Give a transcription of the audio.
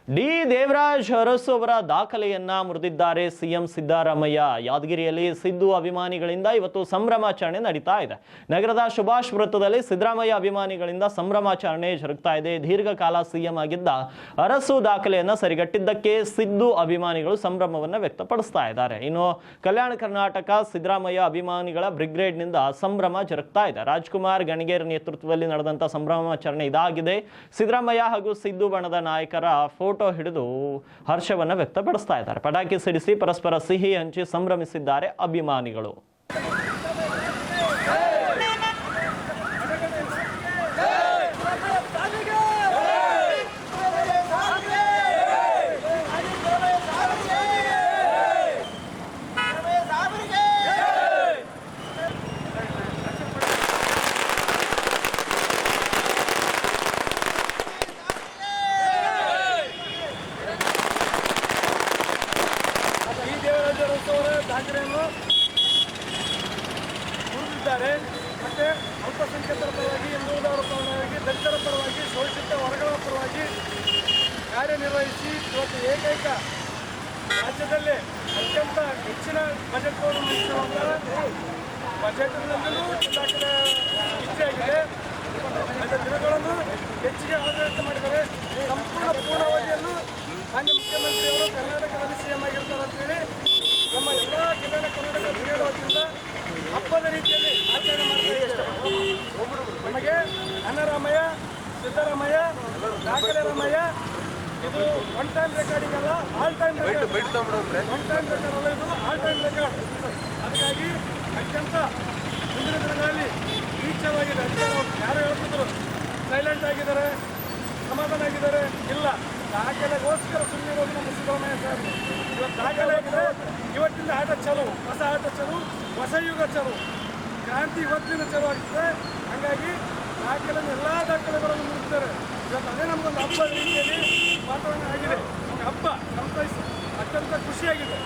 D Devaraj Arasu ಅವರ ದಾಖಲೆಯನ್ನ ಮುರಿದಿದ್ದಾರೆ CM Siddaramaiah. ಯಾದಗಿರಿಯಲ್ಲಿ ಸಿದ್ದು ಅಭಿಮಾನಿಗಳಿಂದ ಇವತ್ತು ಸಂಭ್ರಮಾಚರಣೆ ನಡೀತಾ ಇದೆ. ನಗರದ ಸುಭಾಷ್ ವೃತ್ತದಲ್ಲಿ ಸಿದ್ದರಾಮಯ್ಯ ಅಭಿಮಾನಿಗಳಿಂದ ಸಂಭ್ರಮಾಚರಣೆ ಜರುಗ್ತಾ ಇದೆ. ದೀರ್ಘಕಾಲ ಸಿಎಂ ಆಗಿದ್ದ ಅರಸು ದಾಖಲೆಯನ್ನ ಸರಿಗಟ್ಟಿದ್ದಕ್ಕೆ ಸಿದ್ದು ಅಭಿಮಾನಿಗಳು ಸಂಭ್ರಮವನ್ನು ವ್ಯಕ್ತಪಡಿಸ್ತಾ ಇದ್ದಾರೆ. ಇನ್ನು ಕಲ್ಯಾಣ ಕರ್ನಾಟಕ ಸಿದ್ದರಾಮಯ್ಯ ಅಭಿಮಾನಿಗಳ ಬ್ರಿಗೇಡ್ನಿಂದ ಸಂಭ್ರಮ ಜರುಗ್ತಾ ಇದೆ. ರಾಜ್ಕುಮಾರ್ ಗಣಿಗೇರ್ ನೇತೃತ್ವದಲ್ಲಿ ನಡೆದಂತ ಸಂಭ್ರಮಾಚರಣೆ ಇದಾಗಿದೆ. ಸಿದ್ದರಾಮಯ್ಯ ಹಾಗೂ ಸಿದ್ದು ಬಣದ ನಾಯಕರ ಫೋಟೋ ಹಿಡಿದು ಹರ್ಷವನ್ನ ವ್ಯಕ್ತಪಡಿಸ್ತಾ ಇದ್ದಾರೆ. ಪಟಾಕಿ ಸಿಡಿಸಿ ಪರಸ್ಪರ ಸಿಹಿ ಹಂಚಿ ಸಂಭ್ರಮಿಸಿದ್ದಾರೆ ಅಭಿಮಾನಿಗಳು. ದಾಖಲೆಯನ್ನು ಮುರಿದಿದ್ದಾರೆ. ಮತ್ತು ಅಲ್ಪಸಂಖ್ಯಾತರ ಪರವಾಗಿ, ಹಿಂದುಳಿದವರ ಪರವಾಗಿ, ದಲಿತರ ಪರವಾಗಿ, ಶೋಷಿತ ವರ್ಗಗಳ ಪರವಾಗಿ ಕಾರ್ಯನಿರ್ವಹಿಸಿ ಇವತ್ತು ಏಕೈಕ ರಾಜ್ಯದಲ್ಲಿ ಅತ್ಯಂತ ಹೆಚ್ಚಿನ ಬಜೆಟ್ಗಳನ್ನು ಮಂಡಿಸುವಂಥ ಬಜೆಟ್ನಲ್ಲೂ ದಾಖಲೆ ಹೆಚ್ಚಾಗಿದೆ. ಕಳೆದ ದಿನಗಳನ್ನು ಹೆಚ್ಚಿಗೆ ಆಡಳಿತ ಮಾಡಿದ್ದಾರೆ. ಸಂಪೂರ್ಣ ಪೂರ್ಣಾವಧಿಯನ್ನು ಮಾನ್ಯ ಮುಖ್ಯಮಂತ್ರಿಯವರು ಕರ್ನಾಟಕದಲ್ಲಿ ಸಿಎಂ ಆಗಿರ್ತಾರೆ ಅಂತೇಳಿ ನಮ್ಮ ಎಲ್ಲ ಕಲ್ಯಾಣ ಕರ್ನಾಟಕ ಬ್ರಿಗೇಡ್ ವತಿಯಿಂದ ಹಬ್ಬದ ರೀತಿಯಲ್ಲಿ ಆಚರಣೆ ಮಾಡ್ತಾ ನಮಗೆ ಅನ್ನರಾಮಯ್ಯ, ಸಿದ್ದರಾಮಯ್ಯ, ದಾಖಲೆ ರಾಮಯ್ಯ ಇದು ಒನ್ ಟೈಮ್ ರೆಕಾರ್ಡಿಂಗ್ ಅಲ್ಲ, all time record. One time record ಅಲ್ಲ, ಇದು ಆಲ್ ಟೈಮ್ ರೆಕಾರ್ಡ್. ಅದಕ್ಕಾಗಿ ಅತ್ಯಂತ ಮುಂದಿನ ದಿನಗಳಲ್ಲಿ ಈಚ್ಛವಾಗಿದೆ. ಯಾರು ಹೇಳ್ತಿದ್ರು ಸೈಲೆಂಟ್ ಆಗಿದ್ದಾರೆ, ಸಮಾಧಾನ ಆಗಿದ್ದಾರೆ, ಇಲ್ಲ ದಾಖಲೆಗೋಸ್ಕರ ಸುಮ್ಮನಿರೋದು ನಮ್ಮ ಸಿದ್ದರಾಮಯ್ಯ ಸರ್. ಇವತ್ತು ದಾಖಲೆ ಆಗಿದೆ. ಇವತ್ತಿಂದ ಆಟ ಚಾಲು, ಹೊಸ ಆಟ ಚಾಲು, ಹೊಸ ಯುಗ ಚಾಲು, ಕ್ರಾಂತಿ ಇವತ್ತಿನ ಚಾಲು ಆಗ್ತದೆ. ಹಾಗಾಗಿ ದಾಖಲೆಯನ್ನು ಎಲ್ಲ ದಾಖಲೆಗಳನ್ನು ಮುಗಿಸ್ತಾರೆ. ಇವತ್ತು ಅದೇ ನಮಗೊಂದು ಹಬ್ಬದ ರೀತಿಯಲ್ಲಿ ವಾತಾವರಣ ಆಗಿದೆ. ನಮಗೆ ಹಬ್ಬ ಸಂತೈಸಿ ಅತ್ಯಂತ ಖುಷಿಯಾಗಿದೆ.